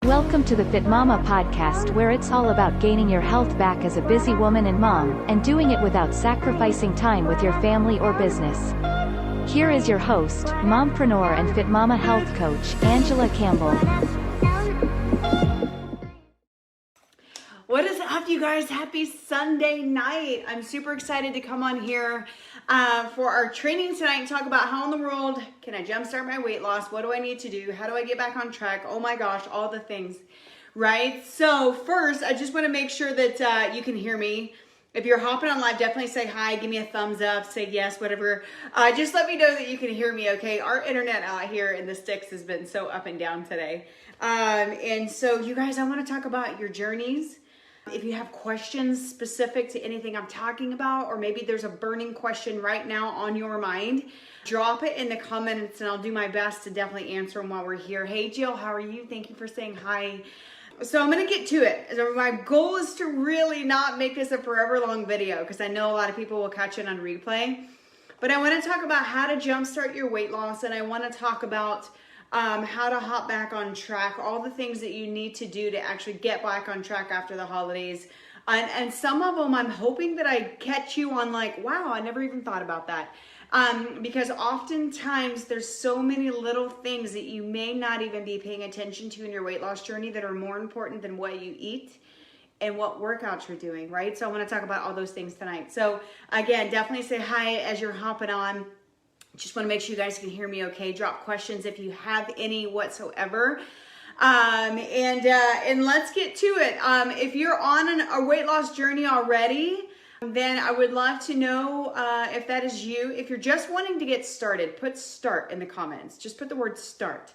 Welcome to the Fit Mama podcast, where it's all about gaining your health back as a busy woman and mom, and doing it without sacrificing time with your family or business. Here is your host, mompreneur and Fit Mama health coach, Angela Campbell. What is up, you guys? Happy Sunday night. I'm super excited to come on here for our training tonight and talk about how in the world can I jumpstart my weight loss? What do I need to do? How do I get back on track? Oh my gosh, all the things, right? So first, I just want to make sure that you can hear me. If you're hopping on live, definitely say hi, give me a thumbs up, say yes, whatever. Just let me know that you can hear me, okay? Our internet out here in the sticks has been so up and down today. And so you guys, I want to talk about your journeys. If you have questions specific to anything I'm talking about, or maybe there's a burning question right now on your mind, drop it in the comments and I'll do my best to definitely answer them while we're here. Hey Jill, how are you? Thank you for saying hi. So I'm going to get to it. So my goal is to really not make this a forever long video because I know a lot of people will catch it on replay. But I want to talk about how to jumpstart your weight loss, and I want to talk about how to hop back on track, all the things that you need to do to actually get back on track after the holidays. And some of them I'm hoping that I catch you on like, wow, I never even thought about that. Because oftentimes there's so many little things that you may not even be paying attention to in your weight loss journey that are more important than what you eat and what workouts you're doing, right? So I want to talk about all those things tonight. So again, definitely say hi as you're hopping on. Just want to make sure you guys can hear me okay. Drop questions if you have any whatsoever. And let's get to it. If you're on a weight loss journey already, then I would love to know if that is you. If you're just wanting to get started, put start in the comments. Just put the word start.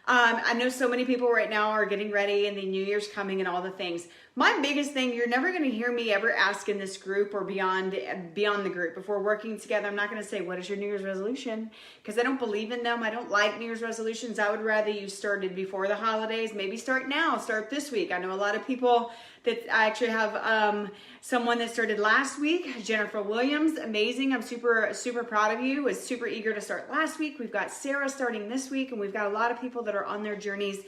I know so many people right now are getting ready and the New Year's coming and all the things. My biggest thing, you're never going to hear me ever ask in this group or beyond the group. If we're working together, I'm not going to say, what is your New Year's resolution? Because I don't believe in them. I don't like New Year's resolutions. I would rather you started before the holidays. Maybe start now, start this week. I know a lot of people that I actually have someone that started last week, Jennifer Williams, amazing. I'm super, super proud of you. Was super eager to start last week. We've got Sarah starting this week, and we've got a lot of people that are on their journeys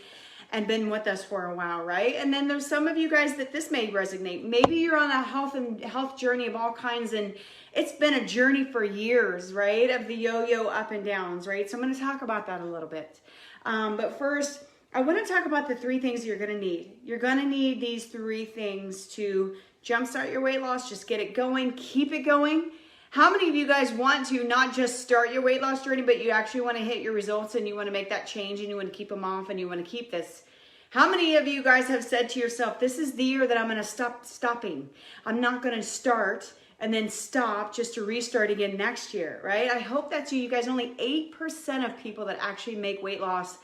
and been with us for a while, right? And then there's some of you guys that this may resonate. Maybe you're on a health journey of all kinds, and it's been a journey for years, right? Of the yo-yo up and downs, right? So I'm going to talk about that a little bit. But first, I want to talk about the three things you're going to need. You're going to need these three things to jumpstart your weight loss. Just get it going, keep it going. How many of you guys want to not just start your weight loss journey, but you actually want to hit your results and you want to make that change and you want to keep them off and you want to keep this? How many of you guys have said to yourself, this is the year that I'm going to stop stopping. I'm not going to start and then stop just to restart again next year, right? I hope that's you. You guys, only 8% of people that actually make weight loss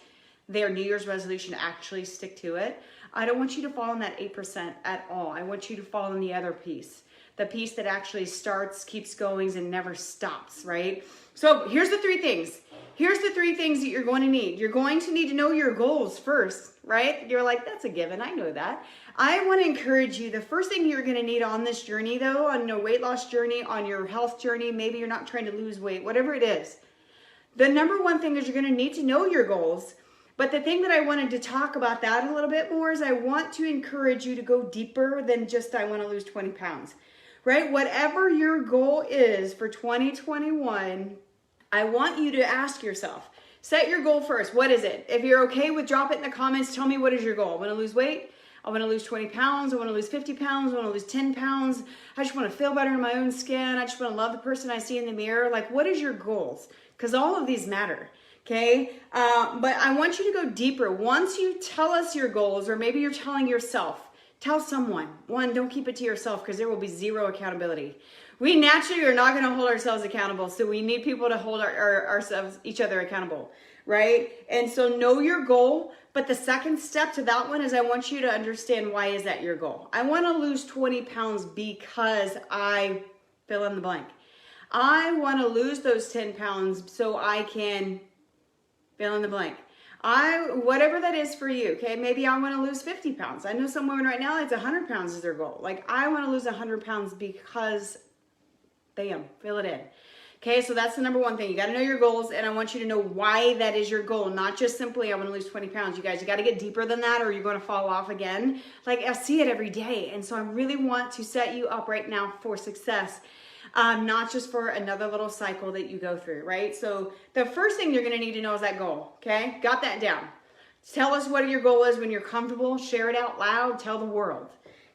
their New Year's resolution actually stick to it. I don't want you to fall in that 8% at all. I want you to fall in the other piece. The piece that actually starts, keeps going, and never stops, right? So here's the three things. Here's the three things that you're going to need. You're going to need to know your goals first, right? You're like, that's a given. I know that. I want to encourage you. The first thing you're going to need on this journey, though, on your weight loss journey, on your health journey, maybe you're not trying to lose weight, whatever it is. The number one thing is you're going to need to know your goals. But the thing that I wanted to talk about that a little bit more is I want to encourage you to go deeper than just I want to lose 20 pounds. Right? Whatever your goal is for 2021, I want you to ask yourself, set your goal first. What is it? If you're okay with, drop it in the comments. Tell me, what is your goal? I want to lose weight. I want to lose 20 pounds. I want to lose 50 pounds. I want to lose 10 pounds. I just want to feel better in my own skin. I just want to love the person I see in the mirror. Like, what is your goals? Because all of these matter. Okay. But I want you to go deeper. Once you tell us your goals, or maybe you're telling yourself, tell someone. One, don't keep it to yourself because there will be zero accountability. We naturally are not going to hold ourselves accountable, so we need people to hold ourselves, each other accountable, right? And so know your goal, but the second step to that one is I want you to understand, why is that your goal? I want to lose 20 pounds because I fill in the blank. I want to lose those 10 pounds so I can fill in the blank. Whatever that is for you, okay? Maybe I want to lose 50 pounds. I know some women right now, it's 100 pounds is their goal. Like, I want to lose 100 pounds because, bam, fill it in. Okay, so that's the number one thing. You got to know your goals, and I want you to know why that is your goal, not just simply I want to lose 20 pounds. You guys, you got to get deeper than that or you're going to fall off again. Like, I see it every day, and so I really want to set you up right now for success, not just for another little cycle that you go through, right? So the first thing you're going to need to know is that goal, okay? Got that down. Tell us what your goal is when you're comfortable. Share it out loud. Tell the world.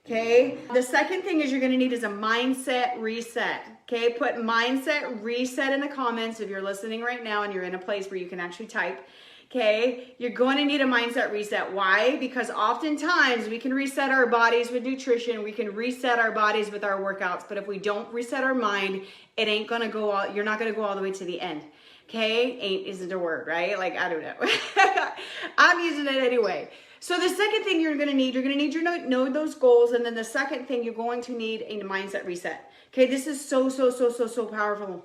Okay. The second thing is you're going to need is a mindset reset. Okay. Put mindset reset in the comments if you're listening right now and you're in a place where you can actually type. Okay. You're going to need a mindset reset. Why? Because oftentimes we can reset our bodies with nutrition. We can reset our bodies with our workouts. But if we don't reset our mind, it ain't going to go all, you're not going to go all the way to the end. Okay. Ain't isn't a word, right? Like, I don't know. I'm using it anyway. So the second thing you're going to need to know those goals. And then the second thing you're going to need a mindset reset. Okay. This is so powerful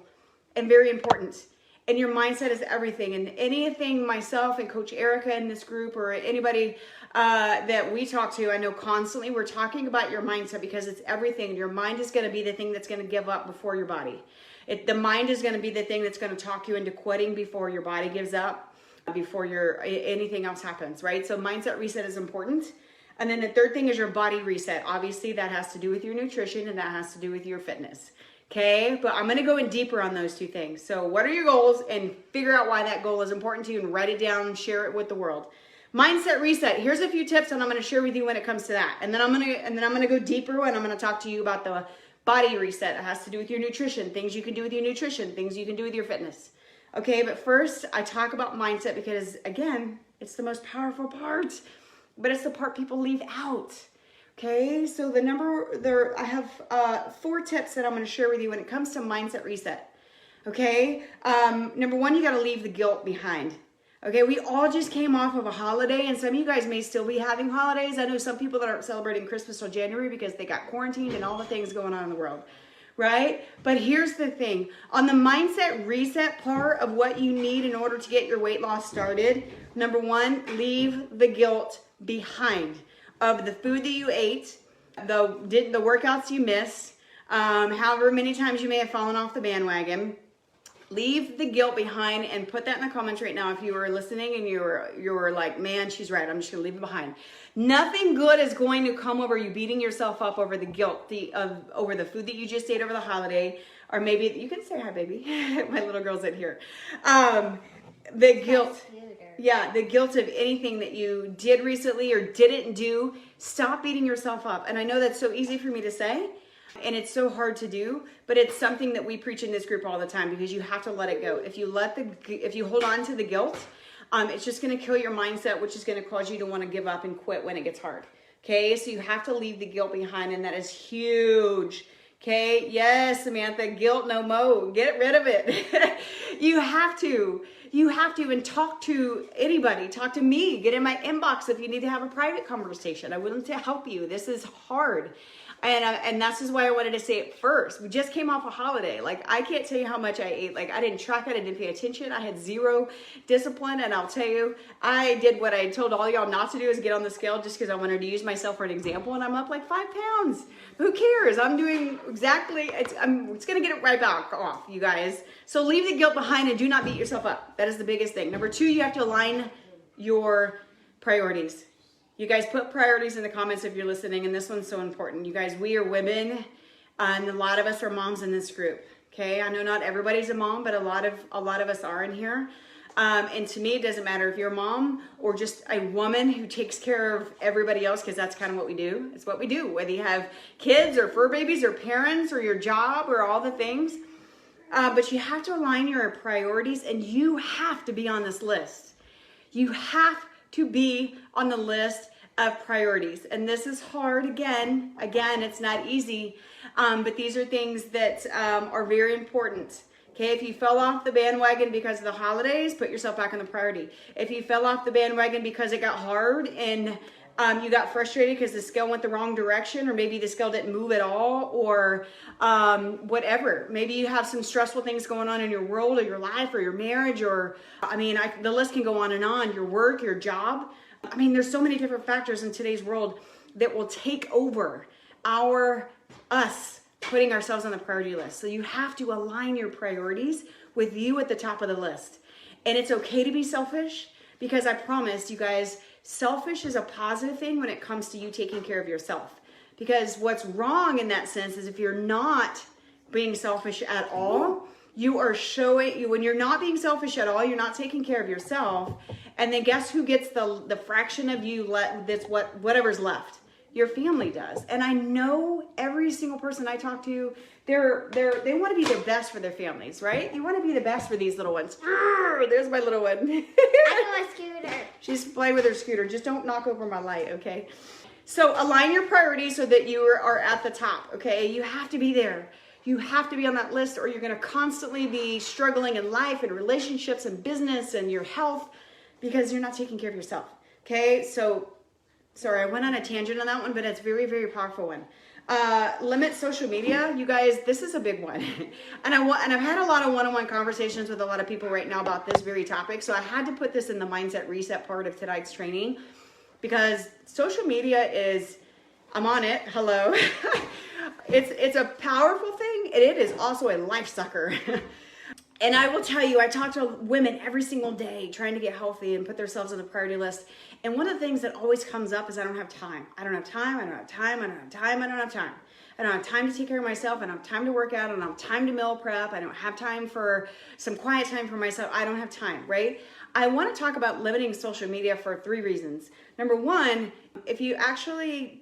and very important. And your mindset is everything. And anything myself and Coach Erica in this group or anybody that we talk to, I know constantly we're talking about your mindset because it's everything. Your mind is going to be the thing that's going to give up before your body. The mind is going to be the thing that's going to talk you into quitting before your body gives up. Before anything else happens, right? So mindset reset is important. And then the third thing is your body reset. Obviously that has to do with your nutrition and that has to do with your fitness. Okay, but I'm going to go in deeper on those two things. So what are your goals, and figure out why that goal is important to you and write it down and share it with the world. Mindset reset. Here's a few tips and I'm going to share with you when it comes to that. And then I'm going to go deeper and I'm going to talk to you about the body reset. It has to do with your nutrition, things you can do with your nutrition, things you can do with your fitness. Okay, but first I talk about mindset because, again, it's the most powerful part, but it's the part people leave out. Okay, so I have 4 tips that I'm going to share with you when it comes to mindset reset. Okay, number 1, you got to leave the guilt behind. Okay, we all just came off of a holiday, and some of you guys may still be having holidays. I know some people that aren't celebrating Christmas till January because they got quarantined and all the things going on in the world. Right? But here's the thing. On the mindset reset part of what you need in order to get your weight loss started, number 1, leave the guilt behind of the food that you ate, the workouts you missed, however many times you may have fallen off the bandwagon. Leave the guilt behind and put that in the comments right now if you were listening and you're like, man, she's right. I'm just going to leave it behind. Nothing good is going to come over you beating yourself up over the guilt over the food that you just ate over the holiday. Or maybe you can say hi, baby. My little girl's in here. The guilt. Yeah, the guilt of anything that you did recently or didn't do. Stop beating yourself up. And I know that's so easy for me to say. And it's so hard to do, but it's something that we preach in this group all the time because you have to let it go. If you hold on to the guilt, it's just going to kill your mindset, which is going to cause you to want to give up and quit when it gets hard. Okay, so you have to leave the guilt behind, and that is huge. Okay, yes, Samantha, guilt no mo. Get rid of it. You have to, and talk to anybody. Talk to me. Get in my inbox if you need to have a private conversation. I'm willing to help you. This is hard. And that's just why I wanted to say it first. We just came off a holiday. Like, I can't tell you how much I ate. Like, I didn't track it. I didn't pay attention. I had zero discipline. And I'll tell you, I did what I told all y'all not to do, is get on the scale just because I wanted to use myself for an example. And I'm up like 5 pounds. Who cares? I'm doing exactly, it's going to get it right back off, you guys. So leave the guilt behind and do not beat yourself up. That is the biggest thing. Number 2, you have to align your priorities. You guys put priorities in the comments if you're listening, and this one's so important. You guys, we are women, and a lot of us are moms in this group. Okay, I know not everybody's a mom, but a lot of us are in here. And to me, it doesn't matter if you're a mom or just a woman who takes care of everybody else, because that's kind of what we do. It's what we do, whether you have kids or fur babies or parents or your job or all the things. But you have to align your priorities, and you have to be on this list. You have to be on the list of priorities. And this is hard. Again, it's not easy, but these are things that are very important. Okay, if you fell off the bandwagon because of the holidays, put yourself back on the priority. If you fell off the bandwagon because it got hard and you got frustrated because the scale went the wrong direction, or maybe the scale didn't move at all, or whatever. Maybe you have some stressful things going on in your world or your life or your marriage, or the list can go on and on. Your work, your job. There's so many different factors in today's world that will take over us putting ourselves on the priority list. So you have to align your priorities with you at the top of the list. And it's okay to be selfish, because I promise you guys, selfish is a positive thing when it comes to you taking care of yourself. Because what's wrong in that sense is if you're not being selfish at all, you are showing, when you're not being selfish at all, you're not taking care of yourself. And then guess who gets the fraction of you that's whatever's left? Your family does. And I know every single person I talk to, they want to be the best for their families, right? You want to be the best for these little ones. There's my little one. I got my scooter. She's playing with her scooter. Just don't knock over my light, okay? So align your priorities so that you are at the top, okay? You have to be there. You have to be on that list, or you're going to constantly be struggling in life and relationships and business and your health because you're not taking care of yourself, okay? So, sorry, I went on a tangent on that one, but it's very, very powerful one. Limit social media. You guys, this is a big one. and I've had a lot of one-on-one conversations with a lot of people right now about this very topic. So I had to put this in the mindset reset part of tonight's training, because social media is, I'm on it. Hello. It's a powerful thing, and it is also a life sucker. And I will tell you, I talk to women every single day trying to get healthy and put themselves on the priority list. And one of the things that always comes up is I don't have time. I don't have time. I don't have time. I don't have time. I don't have time. I don't have time to take care of myself. I don't have time to work out. I don't have time to meal prep. I don't have time for some quiet time for myself. I don't have time, right? I want to talk about limiting social media for 3 reasons. Number one, if you actually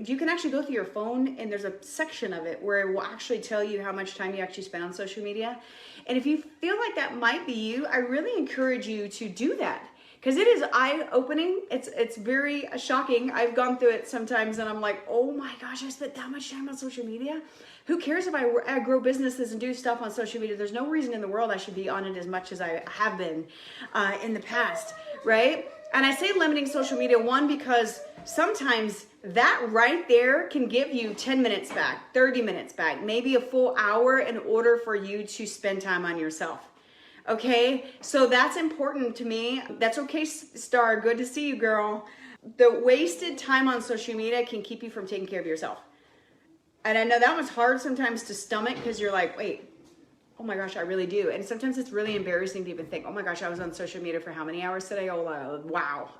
you can actually go through your phone, and there's a section of it where it will actually tell you how much time you actually spend on social media. And if you feel like that might be you, I really encourage you to do that, because it is eye-opening. It's very shocking. I've gone through it sometimes, and I'm like, oh my gosh, I spent that much time on social media. Who cares if I grow businesses and do stuff on social media? There's no reason in the world I should be on it as much as I have been in the past, right? And I say limiting social media, one, because sometimes that right there can give you 10 minutes back, 30 minutes back, maybe a full hour in order for you to spend time on yourself. Okay, so that's important to me. That's okay, Star. Good to see you, girl. The wasted time on social media can keep you from taking care of yourself. And I know that was hard sometimes to stomach, because you're like, wait, oh my gosh, I really do. And sometimes it's really embarrassing to even think, oh my gosh, I was on social media for how many hours today? Oh, wow.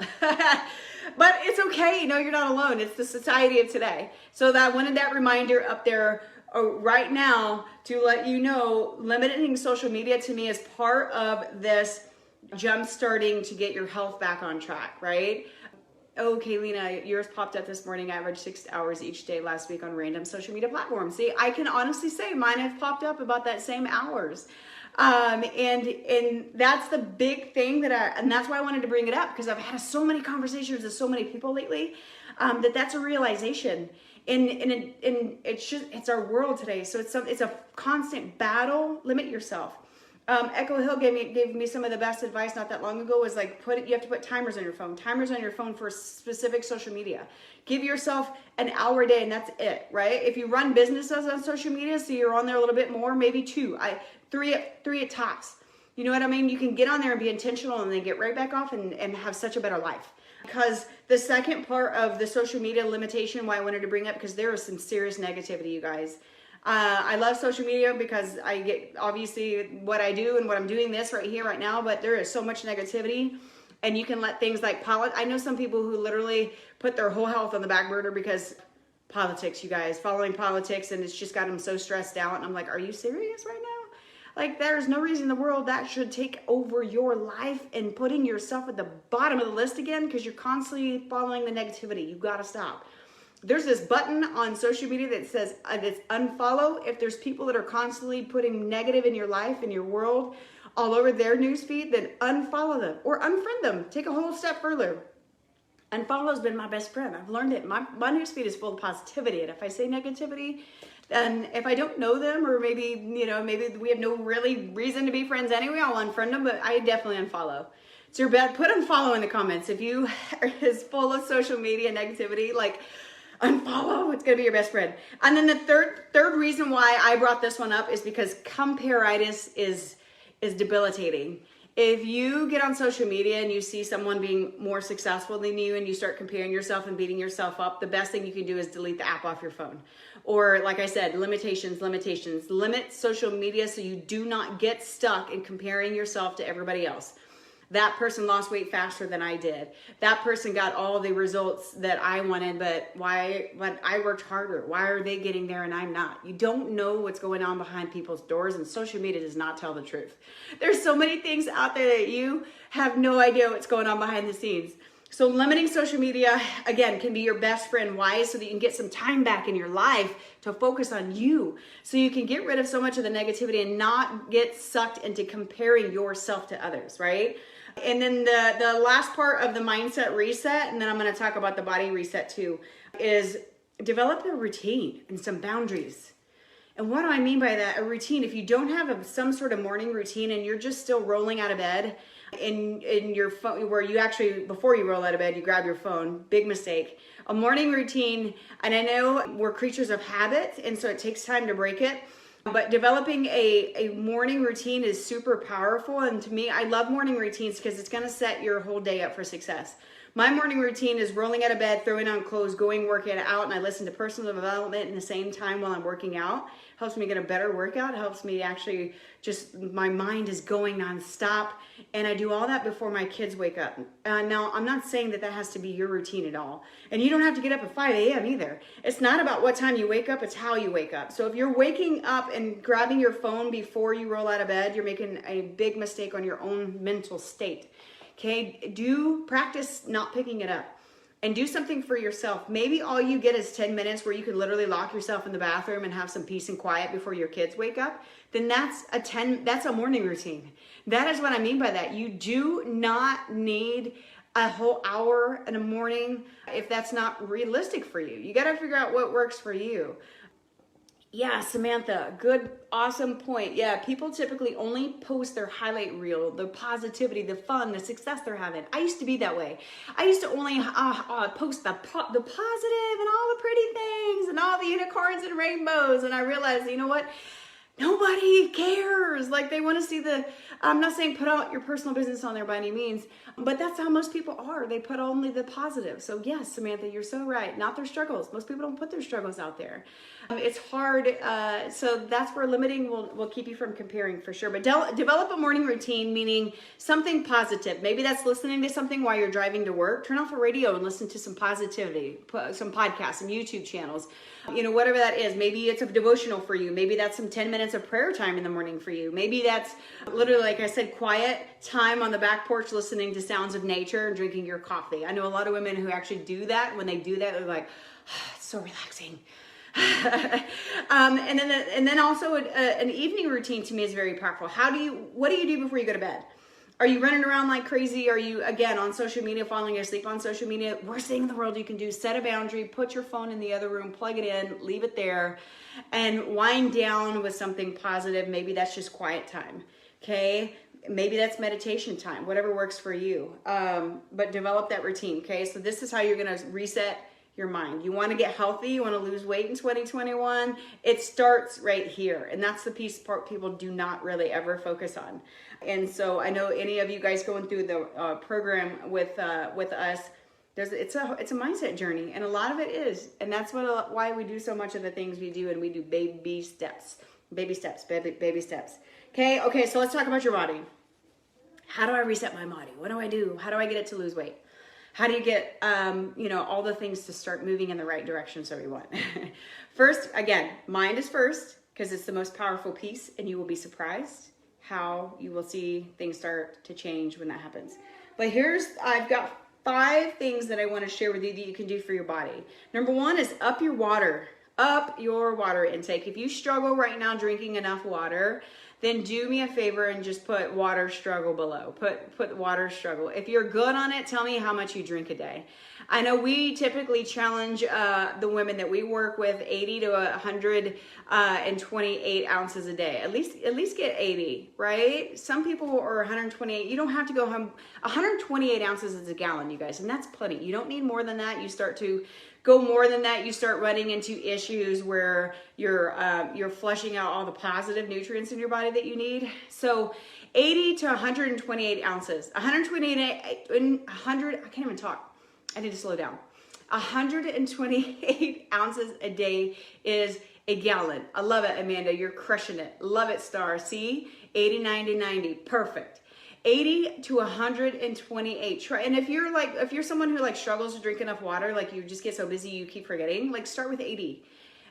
But it's okay. You're not alone. It's the society of today. So I wanted that reminder up there right now to let you know, limiting social media to me is part of this jump starting to get your health back on track, right? Okay, Lena, yours popped up this morning. I averaged 6 hours each day last week on random social media platforms. See, I can honestly say mine have popped up about that same hours. And that's the big thing and that's why I wanted to bring it up, because I've had so many conversations with so many people lately, that's a realization. And it's our world today. So it's a constant battle. Limit yourself. Echo Hill gave me some of the best advice not that long ago. Was like, you have to put timers on your phone. Timers on your phone for specific social media. Give yourself an hour a day, and that's it, right? If you run businesses on social media, so you're on there a little bit more, maybe 2, 3 at tops. You know what I mean? You can get on there and be intentional, and then get right back off and have such a better life. Because the second part of the social media limitation, why I wanted to bring up, because there is some serious negativity, you guys. I love social media because I get, obviously, what I do and what I'm doing this right here, right now, but there is so much negativity, and you can let things like I know some people who literally put their whole health on the back burner because politics, you guys, following politics, and it's just got them so stressed out, and I'm like, are you serious right now? Like, there's no reason in the world that should take over your life and putting yourself at the bottom of the list again, because you're constantly following the negativity. You got to stop. There's this button on social media that says it's unfollow. If there's people that are constantly putting negative in your life, in your world, all over their newsfeed, then unfollow them or unfriend them. Take a whole step further. Unfollow has been my best friend. I've learned it. My newsfeed is full of positivity. And if I say negativity, then if I don't know them, or maybe we have no really reason to be friends anyway, I'll unfriend them, but I definitely unfollow. It's your bad. Put unfollow in the comments. If you is full of social media negativity, like, unfollow, it's gonna be your best friend. And then the third reason why I brought this one up is because comparatitis is debilitating. If you get on social media and you see someone being more successful than you and you start comparing yourself and beating yourself up, the best thing you can do is delete the app off your phone. Or like I said, limitations. Limit social media so you do not get stuck in comparing yourself to everybody else. That person lost weight faster than I did. That person got all the results that I wanted, but I worked harder. Why are they getting there and I'm not? You don't know what's going on behind people's doors, and social media does not tell the truth. There's so many things out there that you have no idea what's going on behind the scenes. So limiting social media, again, can be your best friend. Why? So that you can get some time back in your life to focus on you. So you can get rid of so much of the negativity and not get sucked into comparing yourself to others, right? And then the last part of the mindset reset, and then I'm going to talk about the body reset too, is develop a routine and some boundaries. And what do I mean by that? A routine. If you don't have some sort of morning routine and you're just still rolling out of bed in your phone, where you actually, before you roll out of bed, you grab your phone, big mistake. A morning routine, and I know we're creatures of habit, and so it takes time to break it. But developing a morning routine is super powerful. And to me, I love morning routines because it's going to set your whole day up for success. My morning routine is rolling out of bed, throwing on clothes, going working out, and I listen to personal development in the same time while I'm working out. Helps me get a better workout, helps me actually just, my mind is going nonstop, and I do all that before my kids wake up. Now, I'm not saying that has to be your routine at all, and you don't have to get up at 5 a.m. either. It's not about what time you wake up, it's how you wake up. So if you're waking up and grabbing your phone before you roll out of bed, you're making a big mistake on your own mental state. Okay, do practice not picking it up and do something for yourself. Maybe all you get is 10 minutes where you could literally lock yourself in the bathroom and have some peace and quiet before your kids wake up. Then that's a morning routine. That is what I mean by that. You do not need a whole hour in the morning if that's not realistic for you. You got to figure out what works for you. Yeah, Samantha, good, awesome point. Yeah, people typically only post their highlight reel, the positivity, the fun, the success they're having. I used to be that way. I used to only post the positive and all the pretty things and all the unicorns and rainbows. And I realized, you know what? Nobody cares. Like, they want to see I'm not saying put out your personal business on there by any means, but that's how most people are. They put only the positive. So yes, Samantha, you're so right. Not their struggles. Most people don't put their struggles out there. It's hard. So that's where limiting will keep you from comparing for sure. But develop a morning routine, meaning something positive. Maybe that's listening to something while you're driving to work. Turn off the radio and listen to some positivity, some podcasts, some YouTube channels. You know, whatever that is. Maybe it's a devotional for you. Maybe that's some 10 minutes of prayer time in the morning for you. Maybe that's literally, like I said, quiet time on the back porch listening to sounds of nature and drinking your coffee. I know a lot of women who actually do that. When they do that, they're like, oh, it's so relaxing. And then also an evening routine to me is very powerful. What do you do before you go to bed? Are you running around like crazy? Are you, again, on social media, falling asleep on social media? Worst thing in the world you can do, set a boundary, put your phone in the other room, plug it in, leave it there, and wind down with something positive. Maybe that's just quiet time, okay? Maybe that's meditation time, whatever works for you. But develop that routine, okay? So this is how you're gonna reset your mind. You want to get healthy, you want to lose weight in 2021, it starts right here. And that's the piece part people do not really ever focus on. And so I know any of you guys going through the program with us, it's a mindset journey, and a lot of it is. And that's why we do so much of the things we do, and we do baby steps. Baby steps. Okay, so let's talk about your body. How do I reset my body? What do I do? How do I get it to lose weight? How do you get, all the things to start moving in the right direction so we want? First, again, mind is first, because it's the most powerful piece, and you will be surprised how you will see things start to change when that happens. But I've got 5 things that I want to share with you that you can do for your body. Number 1 is up your water intake. If you struggle right now drinking enough water, then do me a favor and just put water struggle below. Put water struggle. If you're good on it, tell me how much you drink a day. I know we typically challenge the women that we work with 80 to 128 ounces a day. At least get 80, right? Some people are 128. You don't have to go home. 128 ounces is a gallon, you guys, and that's plenty. You don't need more than that. You start to go more than that, you start running into issues where you're flushing out all the positive nutrients in your body that you need. So 80 to 128 ounces. 100, I can't even talk. I need to slow down. 128 ounces a day is a gallon. I love it, Amanda. You're crushing it. Love it, Star. See? 80, 90, 90. Perfect. 80 to 128. Try, and if you're someone who like struggles to drink enough water, like you just get so busy you keep forgetting, like start with 80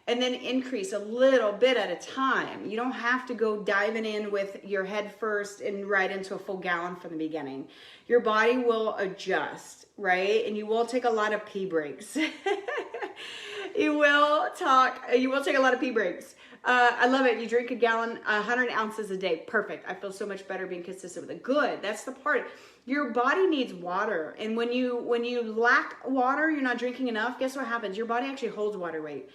and then increase a little bit at a time. You don't have to go diving in with your head first and right into a full gallon from the beginning. Your body will adjust, right? And you will take a lot of pee breaks. You will take a lot of pee breaks. I love it. You drink a gallon, 100 ounces a day. Perfect. I feel so much better being consistent with it. Good. That's the part. Your body needs water. And when you lack water, you're not drinking enough, guess what happens? Your body actually holds water weight.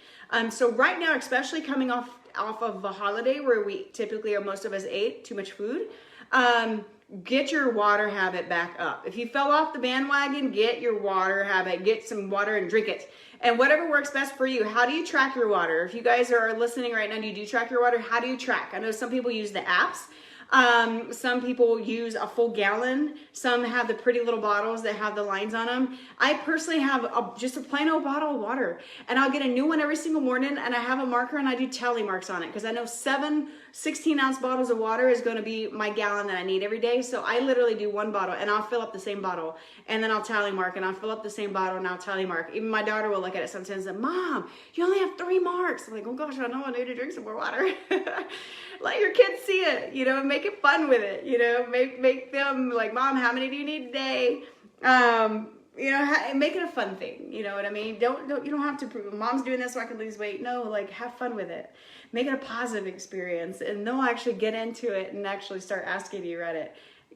So right now, especially coming off of a holiday where we typically, or most of us ate too much food, get your water habit back up. If you fell off the bandwagon, get your water habit, get some water and drink it. And whatever works best for you. How do you track your water? If you guys are listening right now, do you track your water? How do you track? I know some people use the apps. Some people use a full gallon. Some have the pretty little bottles that have the lines on them. I personally have just a plain old bottle of water, and I'll get a new one every single morning, and I have a marker and I do tally marks on it because I know 7 16-ounce bottles of water is going to be my gallon that I need every day. So I literally do one bottle and I'll fill up the same bottle and then I'll tally mark, and I'll fill up the same bottle and I'll tally mark. Even my daughter will look at it sometimes and say, Mom, you only have 3 marks. I'm like, oh gosh, I know I need to drink some more water. Let your kids see it, you know, make it fun with it, you know, make them like, Mom, how many do you need today? You know, make it a fun thing. You know what I mean? You don't have to prove Mom's doing this so I can lose weight. No, like have fun with it. Make it a positive experience, and they'll actually get into it and actually start asking you about it.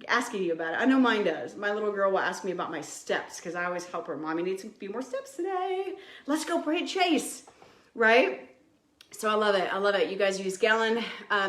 I know mine does. My little girl will ask me about my steps because I always help her. Mommy needs a few more steps today. Let's go play a chase, right? So I love it. I love it. You guys use gallon.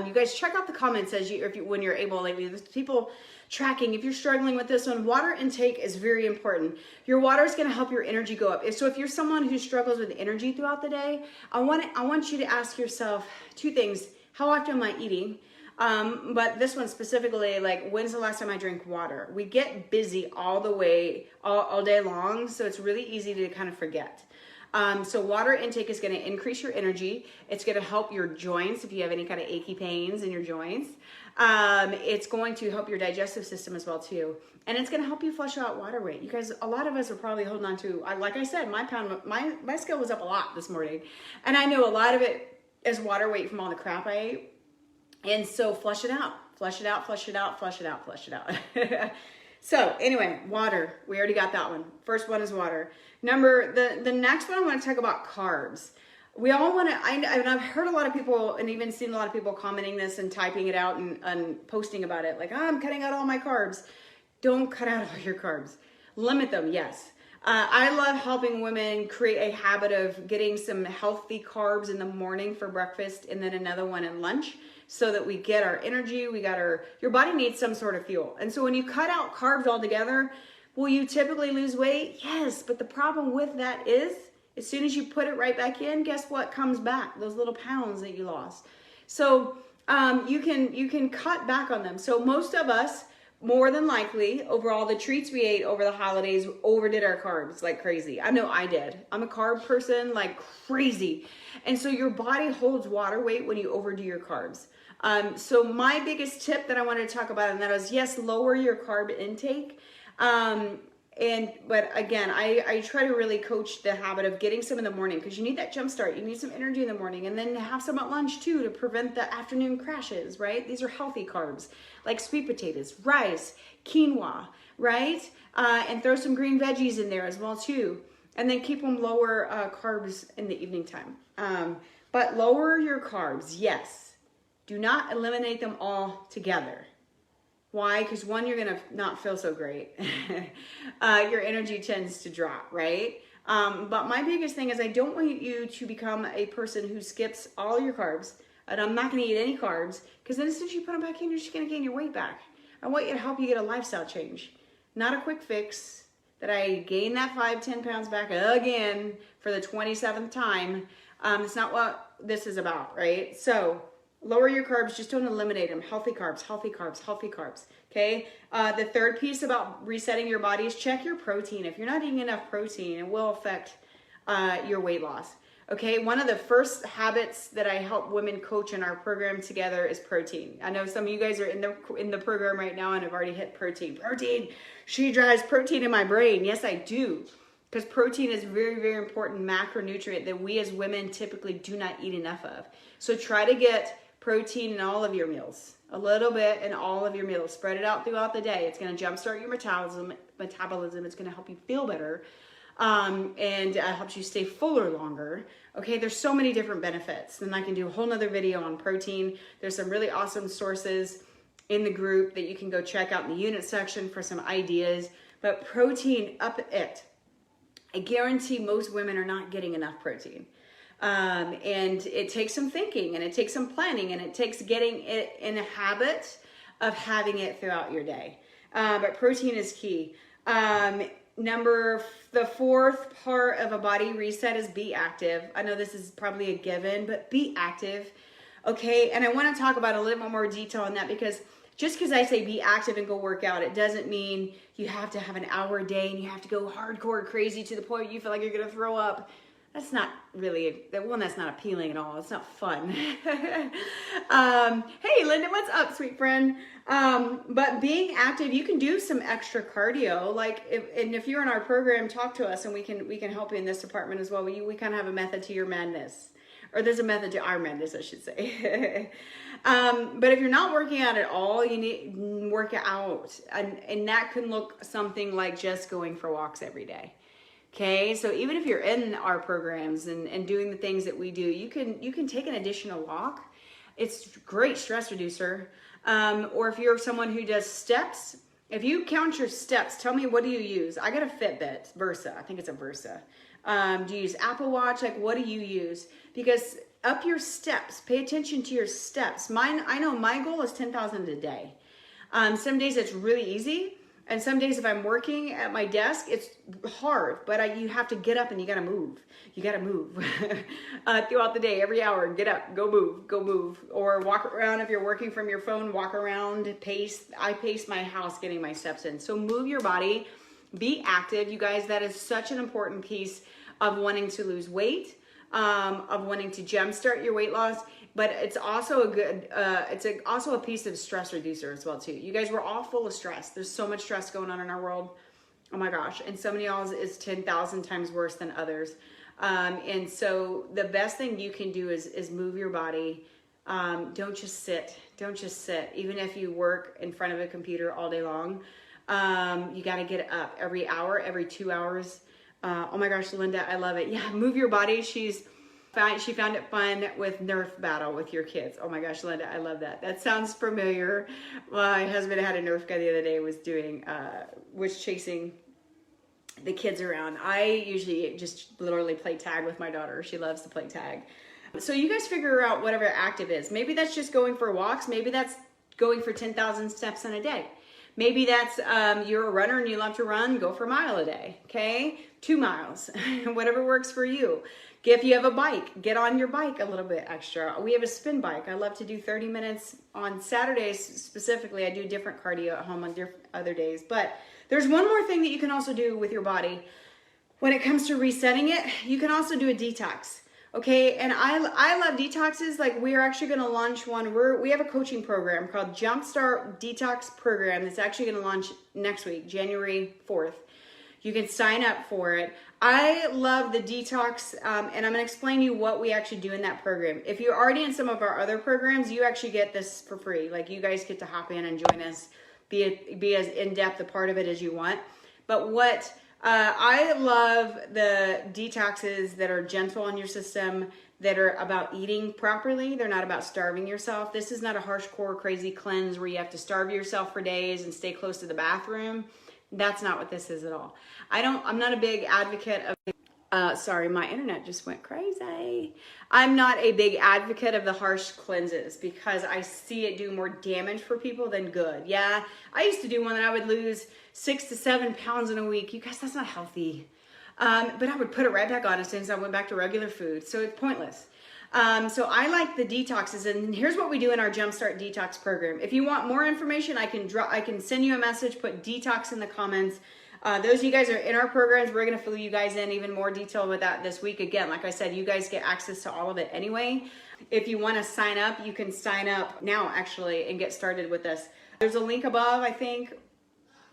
You guys check out the comments when you're able. Like there's people tracking. If you're struggling with this one, water intake is very important. Your water is going to help your energy go up. So if you're someone who struggles with energy throughout the day, I want you to ask yourself 2 things. How often am I eating? But this one specifically, like when's the last time I drank water? We get busy all day long, so it's really easy to kind of forget. So water intake is going to increase your energy. It's going to help your joints if you have any kind of achy pains in your joints. It's going to help your digestive system as well too. And it's going to help you flush out water weight. You guys, a lot of us are probably holding on to, like I said, my scale was up a lot this morning. And I know a lot of it is water weight from all the crap I ate. And so flush it out, flush it out, flush it out, flush it out, flush it out. So anyway, water, we already got that one. First one is water. The next one I want to talk about carbs. We all want to, I've heard a lot of people and even seen a lot of people commenting this and typing it out and posting about it. Like, I'm cutting out all my carbs. Don't cut out all your carbs. Limit them, yes. I love helping women create a habit of getting some healthy carbs in the morning for breakfast and then another one at lunch so that we get our energy, your body needs some sort of fuel. And so when you cut out carbs altogether, will you typically lose weight? Yes, but the problem with that is as soon as you put it right back in, guess what comes back? Those little pounds that you lost. So you can cut back on them. So most of us, more than likely, over all the treats we ate over the holidays, overdid our carbs like crazy. I know I did. I'm a carb person like crazy. And so your body holds water weight when you overdo your carbs. So my biggest tip that I wanted to talk about, and that is, yes, lower your carb intake. But again, I try to really coach the habit of getting some in the morning because you need that jump start. You need some energy in the morning, and then have some at lunch too to prevent the afternoon crashes, right? These are healthy carbs like sweet potatoes, rice, quinoa, right? And throw some green veggies in there as well too. And then keep them lower carbs in the evening time. But lower your carbs, yes. Do not eliminate them all together. Why? Because one, you're going to not feel so great. Your energy tends to drop, right? But my biggest thing is I don't want you to become a person who skips all your carbs. And I'm not going to eat any carbs because then as soon as you put them back in, you're just going to gain your weight back. I want you to help you get a lifestyle change. Not a quick fix that I gain that 5-10 pounds back again for the 27th time. It's not what this is about, right? So Lower your carbs, just don't eliminate them. Healthy carbs, healthy carbs, healthy carbs, okay? The third piece about resetting your body is check your protein. If you're not eating enough protein, it will affect your weight loss, okay? One of the first habits that I help women coach in our program together is protein. I know some of you guys are in the program right now and have already hit protein. Protein, she drives protein in my brain. Yes, I do. Because protein is very, very important macronutrient that we as women typically do not eat enough of. So try to get protein in all of your meals, a little bit in all of your meals. Spread it out throughout the day. It's going to jumpstart your metabolism. It's going to help you feel better and helps you stay fuller longer. Okay, there's so many different benefits. And I can do a whole nother video on protein. There's some really awesome sources in the group that you can go check out in the unit section for some ideas. But protein, up it. I guarantee most women are not getting enough protein. And it takes some thinking and it takes some planning and it takes getting it in a habit of having it throughout your day. But protein is key. The fourth part of a body reset is be active. I know this is probably a given, but be active. Okay. And I want to talk about a little bit more detail on that because just because I say be active and go work out, it doesn't mean you have to have an hour a day and you have to go hardcore crazy to the point you feel like you're going to throw up. That's not really, that's not appealing at all. It's not fun. Hey, Linda, what's up, sweet friend? But being active, you can do some extra cardio. Like, if you're in our program, talk to us and we can help you in this department as well. We kind of have a method to your madness. Or there's a method to our madness, I should say. But if you're not working out at all, you need to work out. And that can look something like just going for walks every day. Okay, so even if you're in our programs and doing the things that we do, you can take an additional walk. It's a great stress reducer. Or if you're someone who does steps, if you count your steps, tell me, what do you use? I got a Fitbit, Versa. I think it's a Versa. Do you use Apple Watch? Like, what do you use? Because up your steps, pay attention to your steps. I know my goal is 10,000 a day. Some days it's really easy. And some days if I'm working at my desk, it's hard, but you have to get up and you got to move. You got to move throughout the day, every hour. Get up, go move. Or walk around. If you're working from your phone, walk around, pace. I pace my house getting my steps in. So move your body, be active. You guys, that is such an important piece of wanting to lose weight, of wanting to jumpstart your weight loss. But it's also also a piece of stress reducer as well too. You guys, we're all full of stress. There's so much stress going on in our world. Oh my gosh. And some of y'all is 10,000 times worse than others. And so the best thing you can do is move your body. Don't just sit. Even if you work in front of a computer all day long, you got to get up every hour, every 2 hours. Oh my gosh, Linda, I love it. Yeah, move your body. She found it fun with Nerf battle with your kids. Oh my gosh, Linda, I love that. That sounds familiar. My husband had a Nerf guy the other day, was chasing the kids around. I usually just literally play tag with my daughter. She loves to play tag. So you guys figure out whatever active is. Maybe that's just going for walks. Maybe that's going for 10,000 steps in a day. Maybe that's, you're a runner and you love to run, go for a mile a day, okay? 2 miles, whatever works for you. If you have a bike, get on your bike a little bit extra. We have a spin bike. I love to do 30 minutes on Saturdays specifically. I do different cardio at home on other days. But there's one more thing that you can also do with your body. When it comes to resetting it, you can also do a detox. Okay, and I love detoxes. Like, we are actually going to launch one. We have a coaching program called Jumpstart Detox Program that's actually going to launch next week, January 4th. You can sign up for it. I love the detox, and I'm going to explain to you what we actually do in that program. If you're already in some of our other programs, you actually get this for free. Like, you guys get to hop in and join us, be as in-depth a part of it as you want. But what I love the detoxes that are gentle on your system, that are about eating properly. They're not about starving yourself. This is not a hardcore crazy cleanse where you have to starve yourself for days and stay close to the bathroom. That's not what this is at all. I'm not a big advocate of, sorry, my internet just went crazy. I'm not a big advocate of the harsh cleanses because I see it do more damage for people than good. Yeah, I used to do one that I would lose 6 to 7 pounds in a week. You guys, that's not healthy. But I would put it right back on as soon as I went back to regular food. So it's pointless. So I like the detoxes, and here's what we do in our Jumpstart Detox program. If you want more information, I can send you a message, put detox in the comments. Those of you guys are in our programs, we're gonna fill you guys in even more detail with that this week. Again, like I said, you guys get access to all of it anyway. If you wanna sign up, you can sign up now actually and get started with this. There's a link above, I think,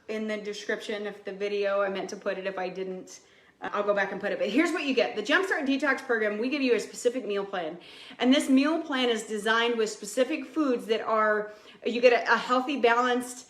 in the description of the video. I meant to put it. If I didn't, I'll go back and put it. But here's what you get. The Jumpstart Detox program, we give you a specific meal plan. And this meal plan is designed with specific foods that are, you get a healthy, balanced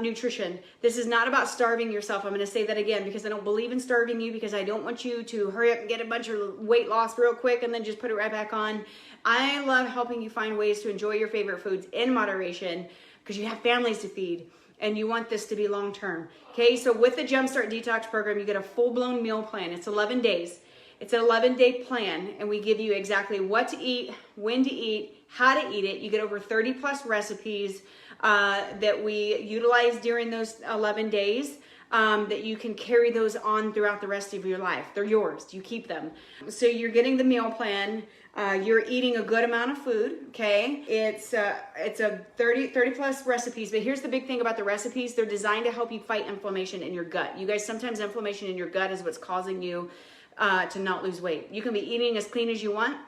nutrition. This is not about starving yourself. I'm going to say that again because I don't believe in starving you, because I don't want you to hurry up and get a bunch of weight loss real quick and then just put it right back on. I love helping you find ways to enjoy your favorite foods in moderation, because you have families to feed. And you want this to be long-term. Okay, so with the Jumpstart Detox program, you get a full-blown meal plan. It's 11 days. It's an 11-day plan, and we give you exactly what to eat, when to eat, how to eat it. You get over 30 plus recipes that we utilize during those 11 days that you can carry those on throughout the rest of your life. They're yours. You keep them. So you're getting the meal plan. You're eating a good amount of food, okay? It's a 30 plus recipes, but here's the big thing about the recipes. They're designed to help you fight inflammation in your gut. You guys, sometimes inflammation in your gut is what's causing you to not lose weight. You can be eating as clean as you want.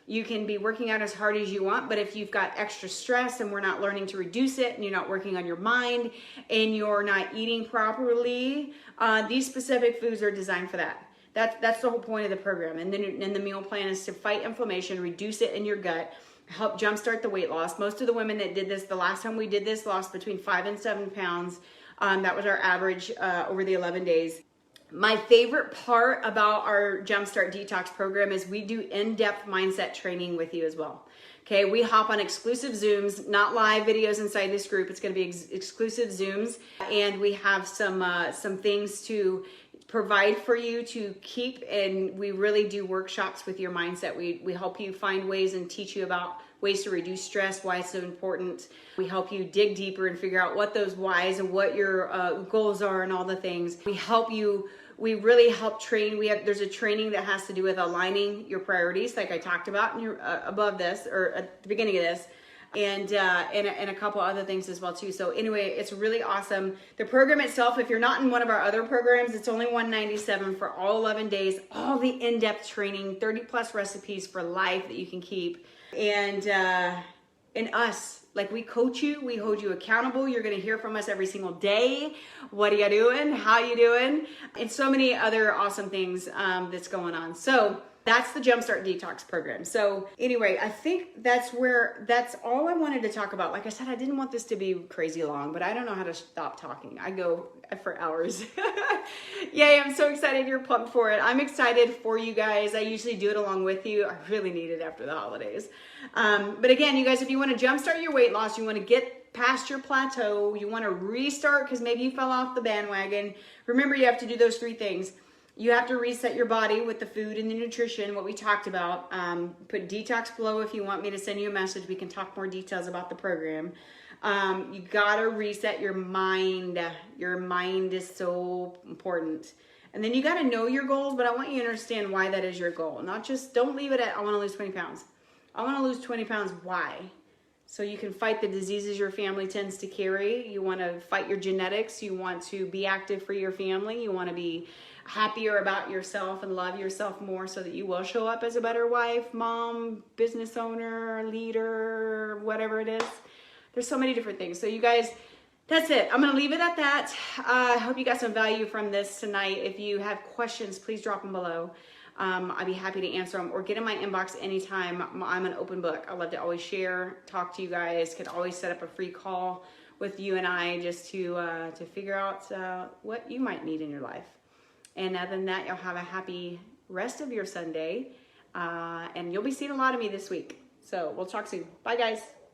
You can be working out as hard as you want, but if you've got extra stress and we're not learning to reduce it, and you're not working on your mind, and you're not eating properly, these specific foods are designed for that. That's the whole point of the program. And then the meal plan is to fight inflammation, reduce it in your gut, help jumpstart the weight loss. Most of the women that did this, the last time we did this, lost between 5 and 7 pounds. That was our average over the 11 days. My favorite part about our Jumpstart Detox program is we do in-depth mindset training with you as well. Okay, we hop on exclusive Zooms, not live videos inside this group. It's going to be exclusive Zooms, and we have some things to provide for you to keep, and we really do workshops with your mindset. We help you find ways and teach you about ways to reduce stress, why it's so important. We help you dig deeper and figure out what those whys and what your goals are and all the things. We really help train. There's a training that has to do with aligning your priorities, like I talked about in above this, or at the beginning of this, and a couple other things as well too. So anyway, it's really awesome. The program itself, if you're not in one of our other programs, it's only $197 for all 11 days, all the in-depth training, 30 plus recipes for life that you can keep. And us, like, we coach you, we hold you accountable. You're going to hear from us every single day. What are you doing? How you doing? And so many other awesome things that's going on. So that's the Jumpstart Detox program. So anyway, I think that's all I wanted to talk about. Like I said, I didn't want this to be crazy long, but I don't know how to stop talking. I go for hours. Yay, I'm so excited you're pumped for it. I'm excited for you guys. I usually do it along with you. I really need it after the holidays. But again, you guys, if you want to jumpstart your weight loss, you want to get past your plateau, you want to restart because maybe you fell off the bandwagon. Remember, you have to do those 3 things. You have to reset your body with the food and the nutrition, what we talked about. Put detox below if you want me to send you a message. We can talk more details about the program. You gotta reset your mind. Your mind is so important. And then you gotta know your goals, but I want you to understand why that is your goal. Not just, don't leave it at, I wanna lose 20 pounds. I wanna lose 20 pounds, why? So you can fight the diseases your family tends to carry. You wanna fight your genetics. You want to be active for your family. You wanna be happier about yourself and love yourself more so that you will show up as a better wife, mom, business owner, leader, whatever it is. There's so many different things. So you guys, that's it. I'm going to leave it at that. I hope you got some value from this tonight. If you have questions, please drop them below. I'd be happy to answer them, or get in my inbox anytime. I'm an open book. I love to always share, talk to you guys. Could always set up a free call with you and I just to figure out what you might need in your life. And other than that, you'll have a happy rest of your Sunday. And you'll be seeing a lot of me this week. So we'll talk soon. Bye, guys.